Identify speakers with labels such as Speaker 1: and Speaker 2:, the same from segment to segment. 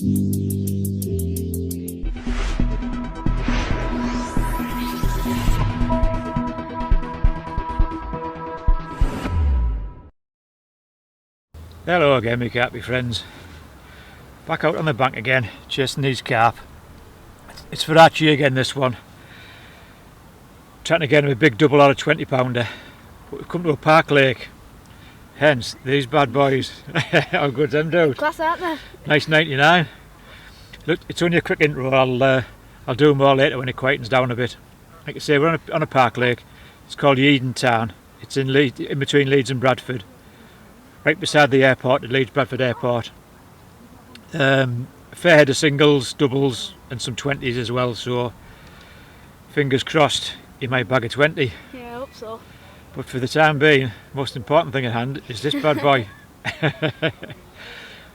Speaker 1: Hello again, my carpy friends. Back out on the bank again, chasing these carp. It's for Archie again, this one. Trying to get him a big double out of 20-pounder. But we've come to a park lake. Hence, these bad boys. How good's them, dude?
Speaker 2: Class, aren't they?
Speaker 1: Nice 99. Look, it's only a quick intro. I'll do more later when it quietens down a bit. Like I say, we're on a park lake. It's called Yeadon Tarn. It's in between Leeds and Bradford. Right beside the airport, the Leeds Bradford Airport. A fair head of singles, doubles and some 20s as well, so fingers crossed you might bag a 20.
Speaker 2: Yeah, I hope so.
Speaker 1: But for the time being, most important thing at hand is this bad boy.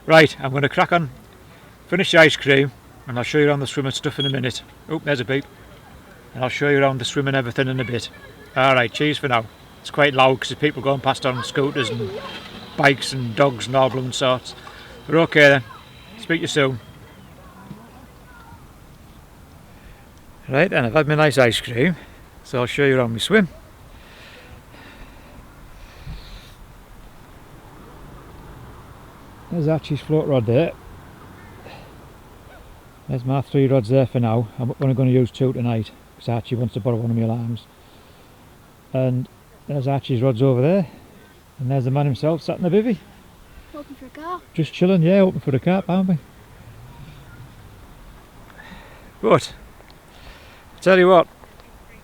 Speaker 1: Right, I'm going to crack on, finish the ice cream, and I'll show you around the swim and stuff in a minute. Oh, there's a beep. And I'll show you around the swim and everything in a bit. Alright, cheers for now. It's quite loud because there's people going past on scooters and bikes and dogs and all blooming sorts. But okay then, speak to you soon. Right then, I've had my nice ice cream, so I'll show you around my swim. There's Archie's float rod there. There's my 3 rods there for now. I'm only going to use 2 tonight because Archie wants to borrow one of my alarms. And there's Archie's rods over there. And there's the man himself sat in the bivvy.
Speaker 2: Hoping for a car.
Speaker 1: Just chilling, yeah, hoping for a carp, aren't we? But, I tell you what,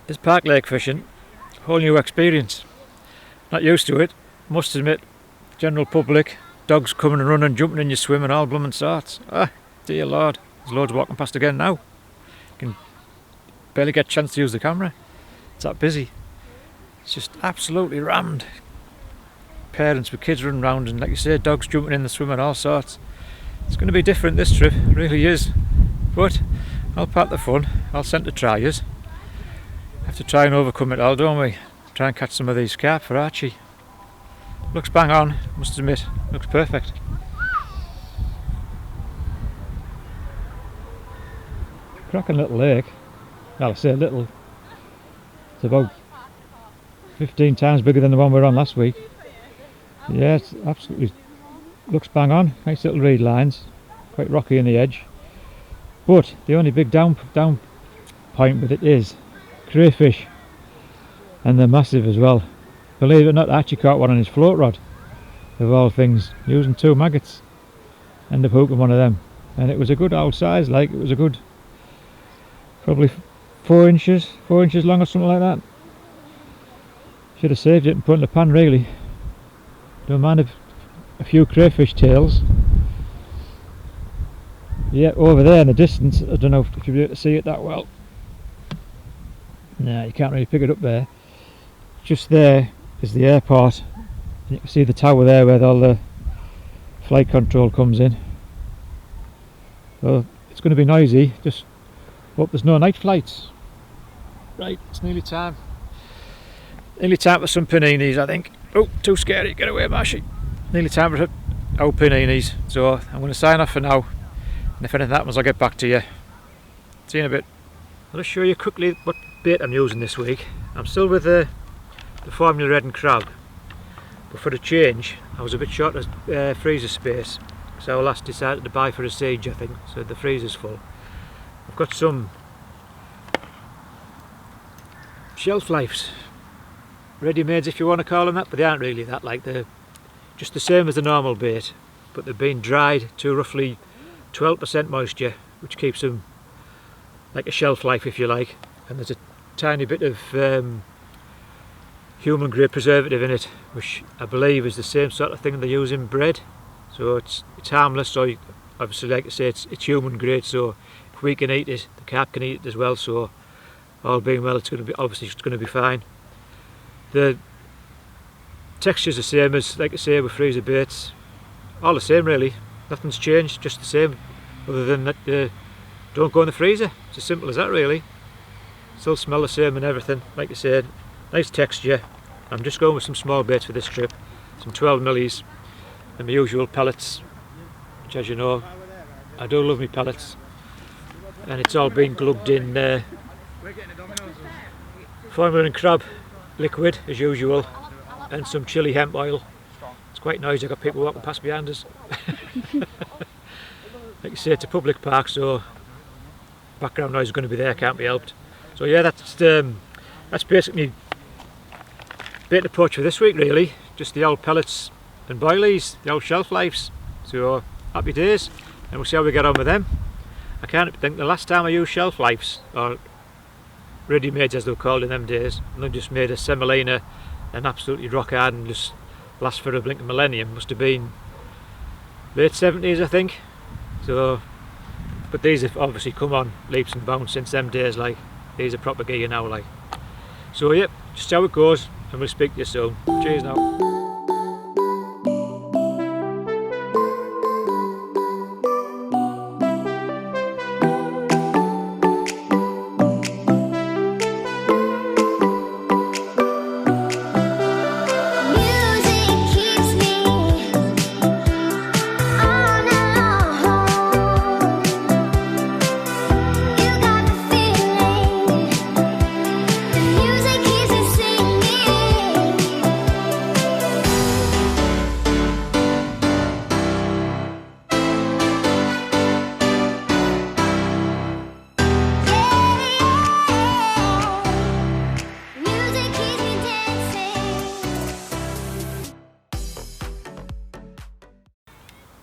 Speaker 1: this park lake fishing, whole new experience. Not used to it, must admit. General public, dogs coming and running, jumping in your swim and all blooming sorts. Ah, dear Lord, there's loads walking past again now. You can barely get a chance to use the camera. It's that busy. It's just absolutely rammed. Parents with kids running around and, like you say, dogs jumping in the swim and all sorts. It's going to be different this trip, it really is. But I'll part the fun. I'll send to try us. Have to try and overcome it all, don't we? Try and catch some of these carp for Archie. Looks bang on, must admit. Looks perfect. Cracking little lake. Well, I say little. It's about 15 times bigger than the one we were on last week. Yeah, it's absolutely looks bang on. Nice little reed lines, quite rocky in the edge. But the only big down point with it is crayfish, and they're massive as well. Believe it or not, Archie caught one on his float rod, of all things, using 2 maggots. Ended up hooking one of them, and it was a good old size. Like, it was a good, probably 4 inches long or something like that. Should have saved it and put it in the pan, really. Don't mind a few crayfish tails. Yeah, over there in the distance, I don't know if you'll be able to see it that well. No, you can't really pick it up there. Just there is the airport, and you can see the tower there where all the flight control comes in. Well, it's going to be noisy, just hope there's no night flights. Right, it's nearly time. Nearly time for some paninis, I think. Oh, too scary, get away, Marshy. Nearly time for our paninis, so I'm going to sign off for now, and if anything happens I'll get back to you. See you in a bit. I'll just show you quickly what bait I'm using this week. I'm still with the Formula Red and Crab, but for a change I was a bit short of freezer space, so I last decided to buy for a siege, I think, so the freezer's full. I've got some shelf lives, ready-mades if you want to call them that, but they aren't really that. Like, they're just the same as the normal bait, but they've been dried to roughly 12% moisture, which keeps them like a shelf life, if you like, and there's a tiny bit of human grade preservative in it, which I believe is the same sort of thing they use in bread, so it's harmless. So obviously, like I say, it's human grade, so if we can eat it, the carp can eat it as well, so all being well, it's going to be fine. The texture's the same as, like I say, with freezer baits, all the same really, nothing's changed, just the same, other than that don't go in the freezer. It's as simple as that, really. Still smell the same and everything, like I said. Nice texture. I'm just going with some small baits for this trip, some 12 millies and my usual pellets, which, as you know, I do love my pellets, and it's all been glugged in formula and crab liquid as usual, and some chili hemp oil. It's quite noisy, I've got people walking past behind us. Like you say, it's a public park, so background noise is going to be there, can't be helped. So yeah, that's basically bait approach for this week really. Just the old pellets and boilies, the old shelf lives. So happy days, and we'll see how we get on with them. I can't think the last time I used shelf lives, or ready-mades as they were called in them days, and then just made a semolina and absolutely rock hard and just last for a blink of millennium, must have been late 70s I think. So, but these have obviously come on leaps and bounds since them days, like these are proper gear now like. So yep, just how it goes, and we'll speak to you soon. Cheers now.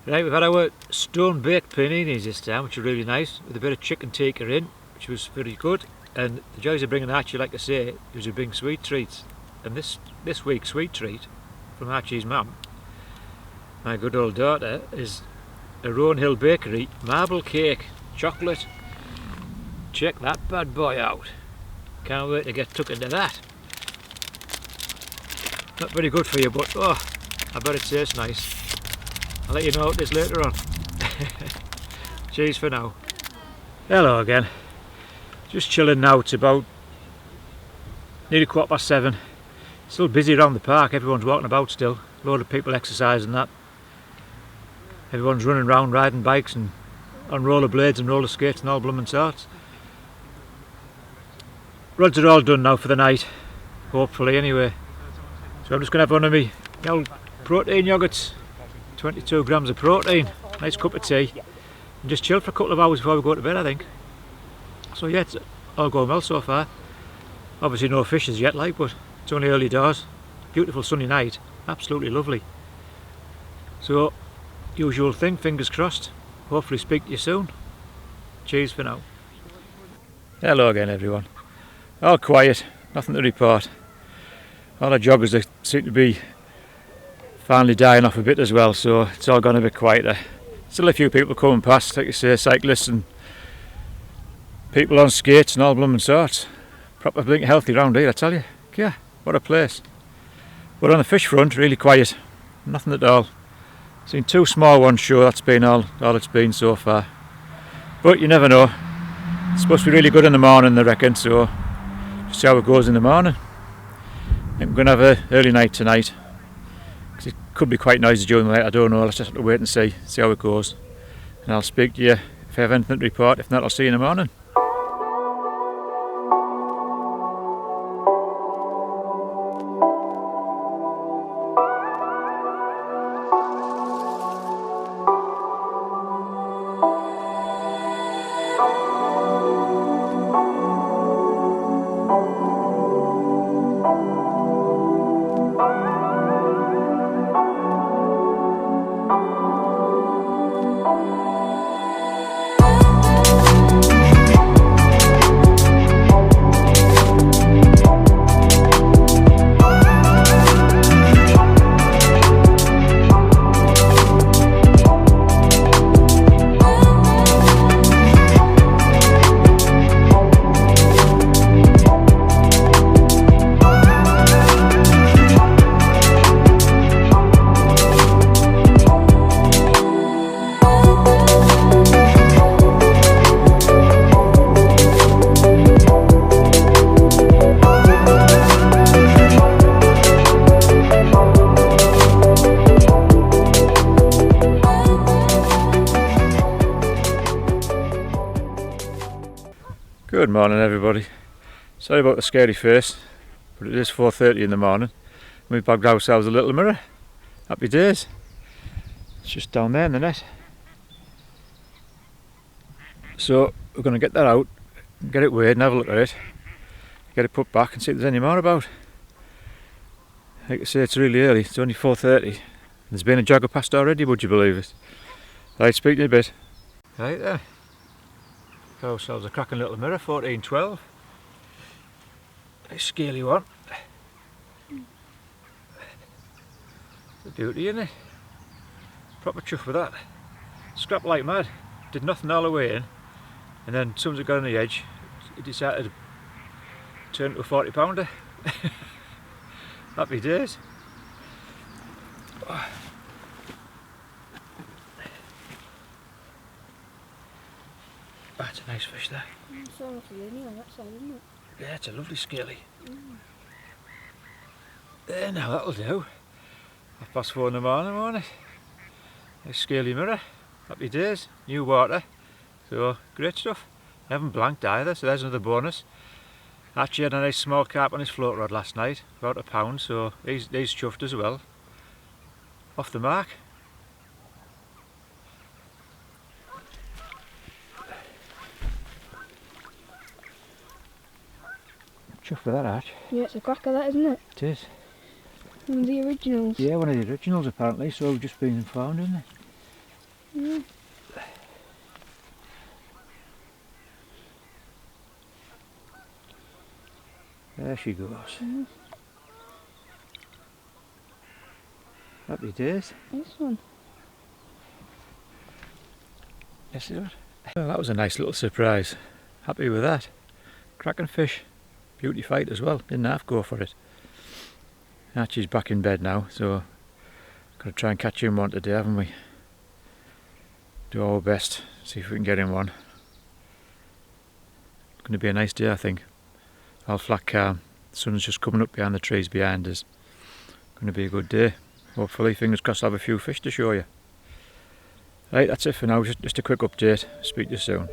Speaker 1: Right, we've had our stone baked paninis this time, which are really nice, with a bit of chicken tikka in, which was very good. And the joys of bringing Archie, like I say, was to bring sweet treats. And this week's sweet treat from Archie's mum, my good old daughter, is a Roan Hill Bakery marble cake chocolate. Check that bad boy out. Can't wait to get tucked into that. Not very good for you, but oh, I bet it tastes nice. I'll let you know what it is later on. Cheers for now. Hello again. Just chilling now, it's about nearly 7:15. Still busy around the park, everyone's walking about still. A load of people exercising that. Everyone's running around riding bikes and on rollerblades and roller skates and all blooming sorts. Rods are all done now for the night, hopefully anyway. So I'm just going to have one of my old protein yogurts. 22 grams of protein, nice cup of tea, and just chill for a couple of hours before we go to bed I think. So yeah, it's all going well so far. Obviously no fishes yet like, but it's only early doors. Beautiful sunny night, absolutely lovely. So, usual thing, fingers crossed. Hopefully speak to you soon. Cheers for now. Hello again everyone. All quiet, nothing to report. All the joggers they seem to be finally dying off a bit as well, so it's all gone a bit quieter. Still a few people coming past, like you say, cyclists and people on skates and all blooming sorts. Proper blink healthy round here, I tell you. Yeah, what a place. But on the fish front, really quiet. Nothing at all. Seen 2 small ones, sure, that's been all it's been so far. But you never know. It's supposed to be really good in the morning, I reckon, so just see how it goes in the morning. I think we're going to have an early night tonight. It could be quite noisy during the night, I don't know, let's just have to wait and see how it goes. And I'll speak to you if I have anything to report, if not I'll see you in the morning. Good morning everybody. Sorry about the scary face, but it is 4:30 in the morning. We bagged ourselves a little mirror. Happy days. It's just down there in the net. So we're going to get that out, get it weighed and have a look at it. Get it put back and see if there's any more about. Like I say, it's really early, it's only 4:30. There's been a jogger past already, would you believe it? Right, speak to you a bit. Right there. Got ourselves a cracking little mirror, 1412. Nice scaly one. It's a beauty, isn't it? Proper chuff with that. Scrap like mad. Did nothing all the way in, and then as soon as it got on the edge, it decided to turn into a 40 pounder. Happy days. That's a nice fish there.
Speaker 2: It's all for you on that side, isn't it?
Speaker 1: Yeah, it's a lovely scaly. There now, that'll do. 4:30 in the morning, won't it? Nice scaly mirror. Happy days. New water. So, great stuff. I haven't blanked either, so there's another bonus. Archie had a nice small carp on his float rod last night, about £1, so he's chuffed as well. Off the mark. Chuffed with that, Arch.
Speaker 2: Yeah, it's a cracker, that, isn't it?
Speaker 1: It is.
Speaker 2: One of the originals.
Speaker 1: Yeah, one of the originals apparently, so we've just been found, isn't it?
Speaker 2: Yeah.
Speaker 1: There she goes. Happy days.
Speaker 2: This one.
Speaker 1: Yes, it was. Well, that was a nice little surprise. Happy with that. Cracking fish. Beauty fight as well. Didn't half go for it. Archie's back in bed now, so got to try and catch him one today, haven't we? Do our best. See if we can get him one. It's going to be a nice day, I think. All flat calm. The sun's just coming up behind the trees behind us. Going to be a good day. Hopefully, fingers crossed, I'll have a few fish to show you. Right, that's it for now. Just a quick update. Speak to you soon.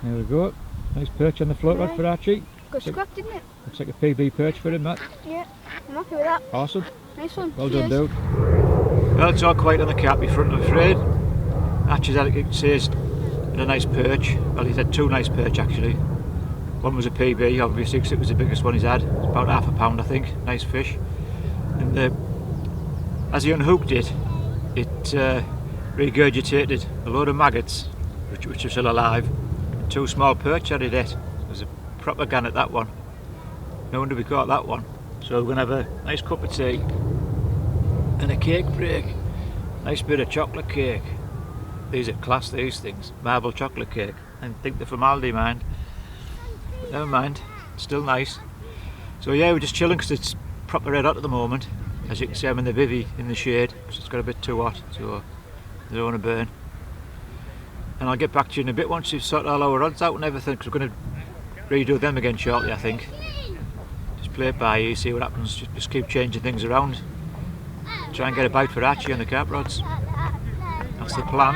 Speaker 1: There we go. Nice perch on the float rod for Archie.
Speaker 2: Good scrap, didn't it?
Speaker 1: Looks like a PB perch for him, that.
Speaker 2: Yeah, I'm happy with that.
Speaker 1: Awesome.
Speaker 2: Nice one.
Speaker 1: Well
Speaker 2: Cheers.
Speaker 1: done, dude. Well, it's all quiet on the carp front, I'm afraid. Archie's had a nice perch. Well, he's had two nice perch actually. One was a PB, obviously, because it was the biggest one he's had. It's about £1/2, I think. Nice fish. And as he unhooked it, it regurgitated a load of maggots, which are still alive. Two small perch added it. It was a proper gun at that one. No wonder we caught that one. So we're going to have a nice cup of tea and a cake break. Nice bit of chocolate cake. These are class, these things. Marble chocolate cake. I think they're from Aldi, mind. But never mind, it's still nice. So yeah, we're just chilling because it's proper red hot at the moment. As you can see, I'm in the bivvy in the shade because it's got a bit too hot, so I don't want to burn. And I'll get back to you in a bit once you've sorted all our rods out and everything, because we're going to redo them again shortly, I think. Just play it by ear, see what happens. Just keep changing things around. Try and get a bite for Archie on the carp rods. That's the plan.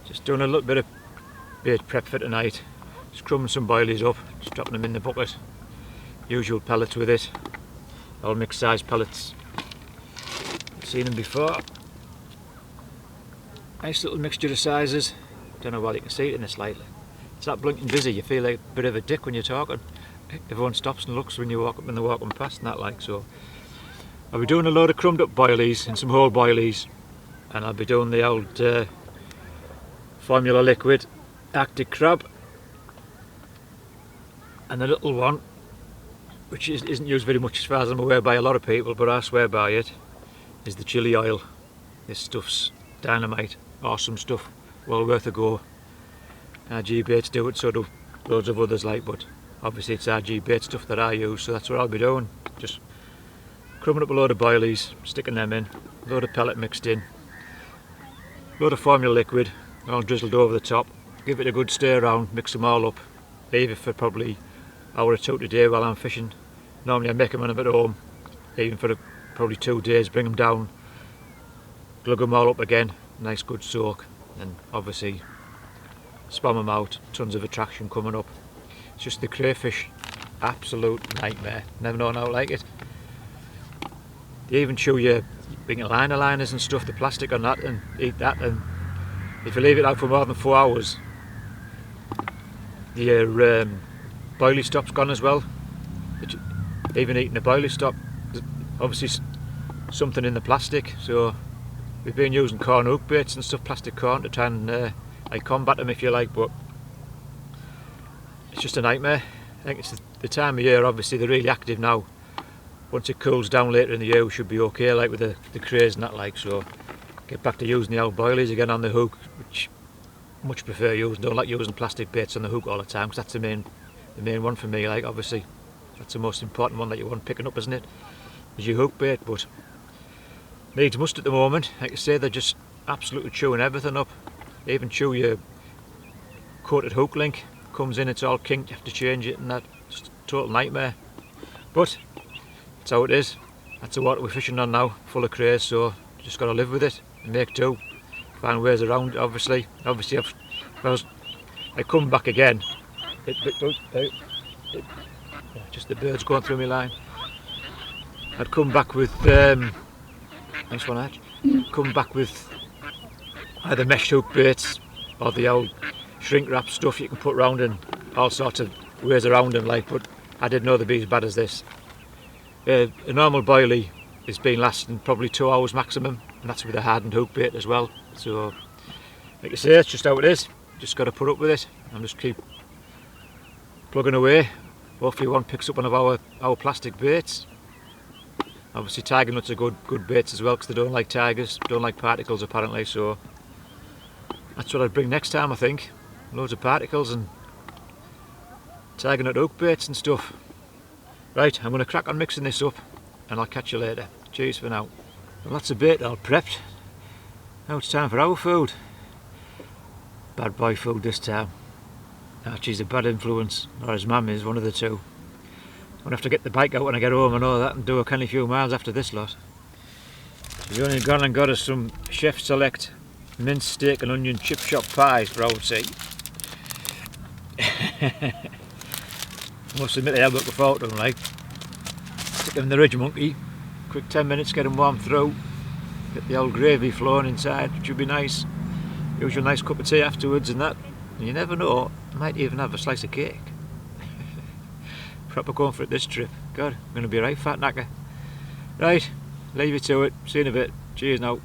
Speaker 1: Just doing a little bit of bait prep for tonight. Just crumbing some boilies up, just dropping them in the bucket. Usual pellets with it. All mixed size pellets. Seen them before. Nice little mixture of sizes. Don't know whether you can see it in this light. It's that blinking busy, you feel like a bit of a dick when you're talking. Everyone stops and looks when you walk up and they're walking past and that like so. I'll be doing a load of crumbed up boilies and some whole boilies, and I'll be doing the old formula liquid Arctic crab, and the little one, which isn't used very much as far as I'm aware by a lot of people, but I swear by it, is the chili oil. This stuff's dynamite, awesome stuff, well worth a go. RG baits do it, so do loads of others like, but obviously it's RG bait stuff that I use, so that's what I'll be doing. Just crumbing up a load of boilies, sticking them in, a load of pellet mixed in, a load of formula liquid, all drizzled over the top, give it a good stir around, mix them all up, leave it for probably an hour or two today while I'm fishing. Normally I make them when I'm at home, even for probably 2 days, bring them down, glug them all up again, nice good soak, and obviously spam them out, tons of attraction coming up. It's just the crayfish, absolute nightmare, never known how like it. They even chew your liner liners and stuff, the plastic on that, and eat that, and if you leave it out for more than 4 hours, your boilie stop's gone as well. Even eating the boilie stop, there's obviously something in the plastic, so we've been using corn hook baits and stuff, plastic corn, to try and like combat them if you like, but it's just a nightmare. I think it's the time of year, obviously they're really active now. Once it cools down later in the year we should be okay, like with the crays and that like, so get back to using the old boilies again on the hook, which I much prefer using. Don't like using plastic baits on the hook all the time, because that's the main one for me, like obviously that's the most important one that you want picking up, isn't it, is your hook bait, but needs must at the moment. Like I say, they're just absolutely chewing everything up. They even chew your coated hook link, comes in, it's all kinked, you have to change it and that, just a total nightmare, but that's how it is. That's the water we're fishing on now, full of crays, so just got to live with it and make do, find ways around it. Obviously if I come back again, just the birds going through my line. I'd come back with nice one, Archie. Come back with either mesh hook baits or the old shrink wrap stuff you can put round, and all sorts of ways around them like, but I didn't know they'd be as bad as this. A normal boilie has been lasting probably 2 hours maximum, and that's with a hardened hook bait as well, so like I say, it's just how it is, just got to put up with it and just keep plugging away. Hopefully one picks up one of our plastic baits. Obviously tiger nuts are good baits as well, because they don't like tigers, don't like particles apparently, so that's what I'd bring next time I think. Loads of particles and tiger nut hook baits and stuff. Right, I'm going to crack on mixing this up and I'll catch you later. Cheers for now. Well, that's a bait all prepped. Now it's time for our food. Bad boy food this time. Archie's a bad influence, or his mum is, one of the two. I'm going to have to get the bike out when I get home and all that, and do a canny few miles after this lot. So we've only gone and got us some Chef Select minced steak and onion chip shop pies for old tea. I must admit I have looked forward to them, like. Stick them in the ridge monkey, quick 10 minutes, get them warmed through, get the old gravy flowing inside, which would be nice. Usual nice cup of tea afterwards and that. And you never know, I might even have a slice of cake. Proper going for it this trip. God, I'm going to be a right fat knacker. Right, leave you to it. See you in a bit. Cheers now.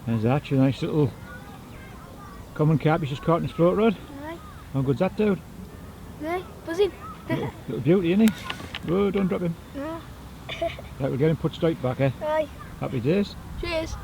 Speaker 1: There's Archie, a nice little common carp he's just caught in his float rod.
Speaker 2: Aye.
Speaker 1: How good's that, dude?
Speaker 2: Aye, buzzing.
Speaker 1: Little beauty, isn't he? Whoa, don't drop him.
Speaker 2: No.
Speaker 1: Right, we'll get him put straight back, eh?
Speaker 2: Aye.
Speaker 1: Happy days.
Speaker 2: Cheers.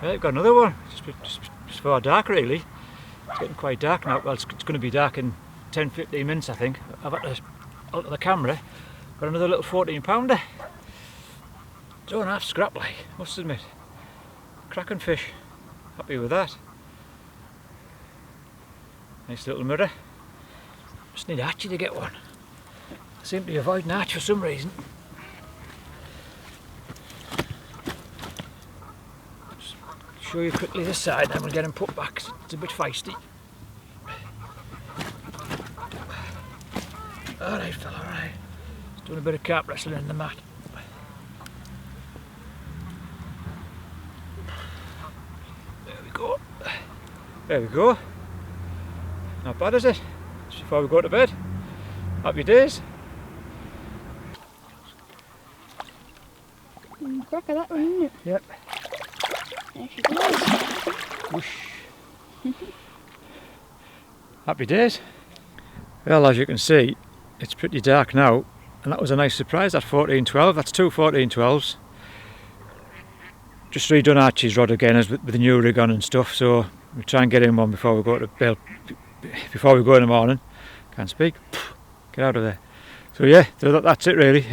Speaker 1: Right, we've got another one, just before dark really. It's getting quite dark now. Well, it's going to be dark in 10-15 minutes I think. I've had to alter the camera. Got another little 14 pounder. 2.5 scrap like, must admit. Cracking fish. Happy with that. Nice little mirror. Just need Archie to get one. I seem to be avoiding Archie for some reason. Show you quickly this side, then we'll get him put back. It's a bit feisty. Alright fella, alright. Just doing a bit of carp wrestling in the mat. There we go. There we go. Not bad, is it? Just before we go to bed. Happy days.
Speaker 2: Crack of that one, isn't it?
Speaker 1: Yep.
Speaker 2: There she goes.
Speaker 1: Whoosh. Happy days. Well, as you can see, it's pretty dark now, and that was a nice surprise, that 14-12. That's two 14-12s. Just redone Archie's rod again as with the new rig on and stuff, so we'll try and get in one before we go to bed, before we go in the morning. Can't speak. Get out of there. So yeah, that's it really.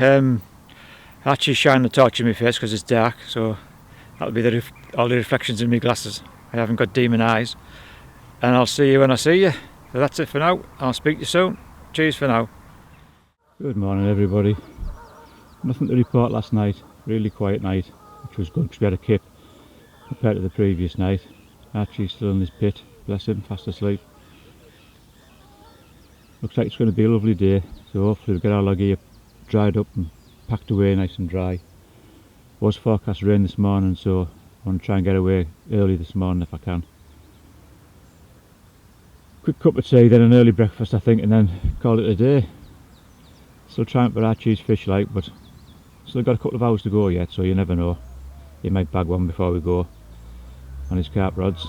Speaker 1: Archie's shining the torch in my face because it's dark, so that'll be all the reflections in my glasses. I haven't got demon eyes. And I'll see you when I see you. So that's it for now. I'll speak to you soon. Cheers for now. Good morning everybody. Nothing to report last night. Really quiet night, which was good because we had a kip compared to the previous night. Archie's still in his pit. Bless him, fast asleep. Looks like it's going to be a lovely day. So hopefully we'll get our log here dried up and packed away nice and dry. Was forecast rain this morning, so I want to try and get away early this morning if I can. Quick cup of tea, then an early breakfast I think, and then call it a day. Still trying for Archie's fish like, but still got a couple of hours to go yet, so you never know. He might bag one before we go on his carp rods.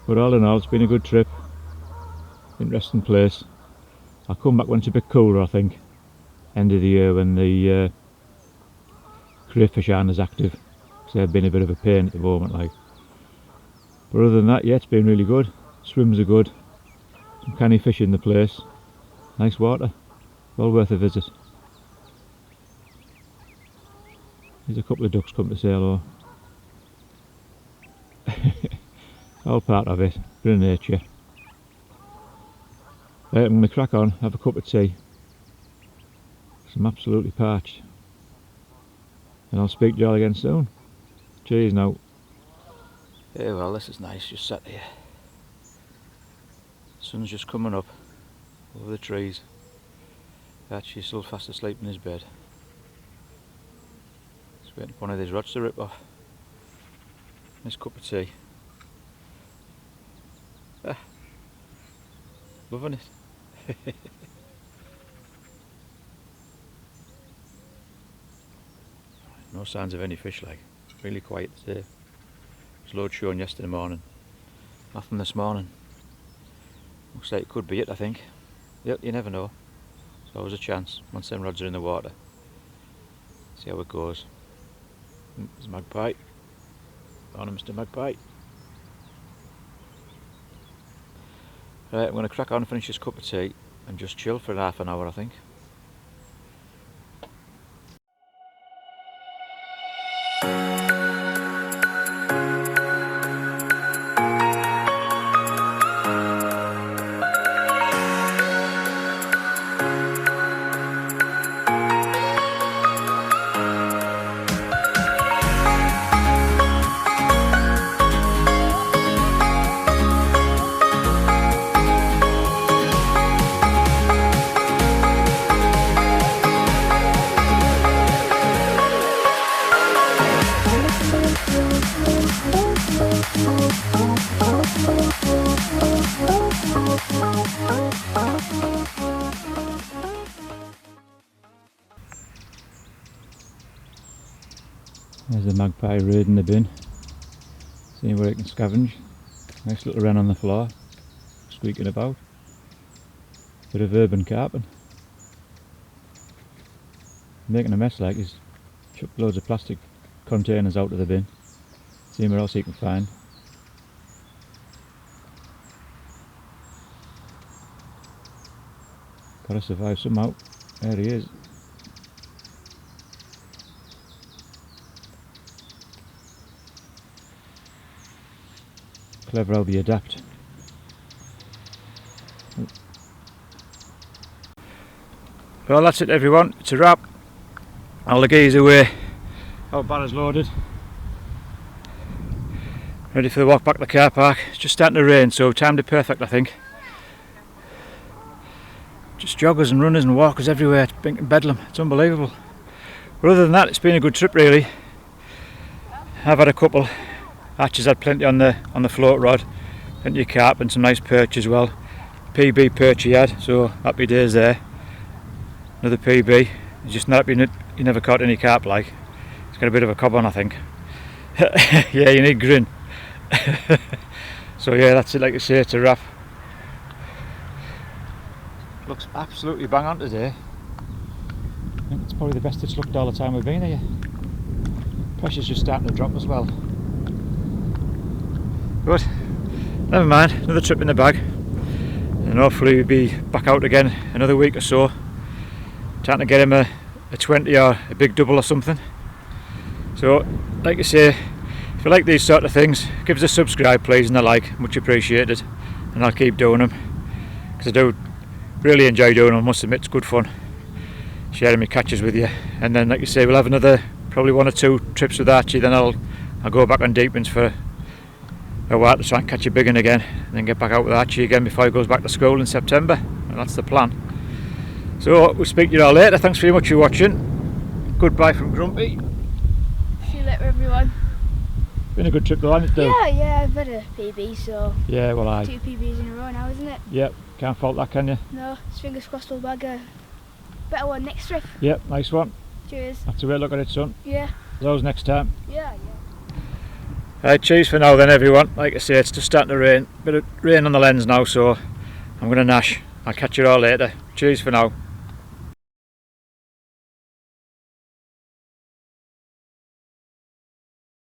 Speaker 1: But all in all, it's been a good trip. Interesting place. I'll come back when it's a bit cooler I think. End of the year when the crayfish aren't as active, because they've been a bit of a pain at the moment like. But other than that, yeah, it's been really good. Swims are good. Some canny fish in the place. Nice water. Well worth a visit. There's a couple of ducks come to say hello. All part of it. Bit of nature. Right, I'm going to crack on, have a cup of tea. I'm absolutely parched. And I'll speak to you all again soon. Cheers now. Yeah, well, this is nice, just sat here. Sun's just coming up over the trees. Archie's still fast asleep in his bed. Just waiting for one of these rods to rip off. Nice cup of tea. loving it. No signs of any fish, like. Really quiet today. There's loads showing yesterday morning. Nothing this morning. Looks like it could be it, I think. Yep, you never know. There's always a chance once them rods are in the water. See how it goes. There's a magpie. On him, Mr. Magpie. Right, I'm going to crack on and finish this cup of tea and just chill for half an hour, I think. There's the magpie raiding the bin, seeing where it can scavenge. Nice little wren on the floor, squeaking about. Bit of urban carping. Making a mess, like he's chucked loads of plastic containers out of the bin, seeing where else he can find. Gotta survive somehow. There he is. Clever how they adapt. Well, that's it everyone, it's a wrap. All the geese away, our barrow's loaded. Ready for the walk back to the car park. It's just starting to rain, so timed it perfect, I think. Just joggers and runners and walkers everywhere, it's been bedlam, it's unbelievable. But other than that, it's been a good trip really. I've had a couple. Archie's had plenty on the float rod, plenty of carp and some nice perch as well. PB perch he had, so happy days there. Another PB. He's just not been, he never caught any carp, like. He's got a bit of a cob on, I think. Yeah, you need grin. So yeah, that's it, like I say, it's a wrap. Looks absolutely bang on today. I think it's probably the best it's looked all the time we've been here. Pressure's just starting to drop as well. But never mind, another trip in the bag, and hopefully we'll be back out again another week or so, trying to get him a 20 or a big double or something. So like I say, if you like these sort of things, give us a subscribe please and a like, much appreciated, and I'll keep doing them because I do really enjoy doing them. I must admit, it's good fun sharing my catches with you. And then like you say, we'll have another probably 1 or 2 trips with Archie, then I'll go back on deep ends for a while to try and catch a big one again, and then get back out with Archie again before he goes back to school in September, and that's the plan. So we'll speak to you all later. Thanks very much for watching. Goodbye from Grumpy.
Speaker 2: See you later everyone.
Speaker 1: Been a good trip though, hasn't it?
Speaker 2: Yeah, I've had a PB, so
Speaker 1: Yeah, well
Speaker 2: 2 PBs in a row now, isn't it?
Speaker 1: Yep, can't fault that, can you?
Speaker 2: No, fingers crossed we'll bag a better one next trip.
Speaker 1: Yep, nice one.
Speaker 2: Cheers.
Speaker 1: That's the way to look at it, son.
Speaker 2: Yeah.
Speaker 1: As always next time.
Speaker 2: Yeah.
Speaker 1: Right, cheers for now then everyone. Like I say, it's just starting to rain. Bit of rain on the lens now, so I'm going to nash. I'll catch you all later. Cheers for now.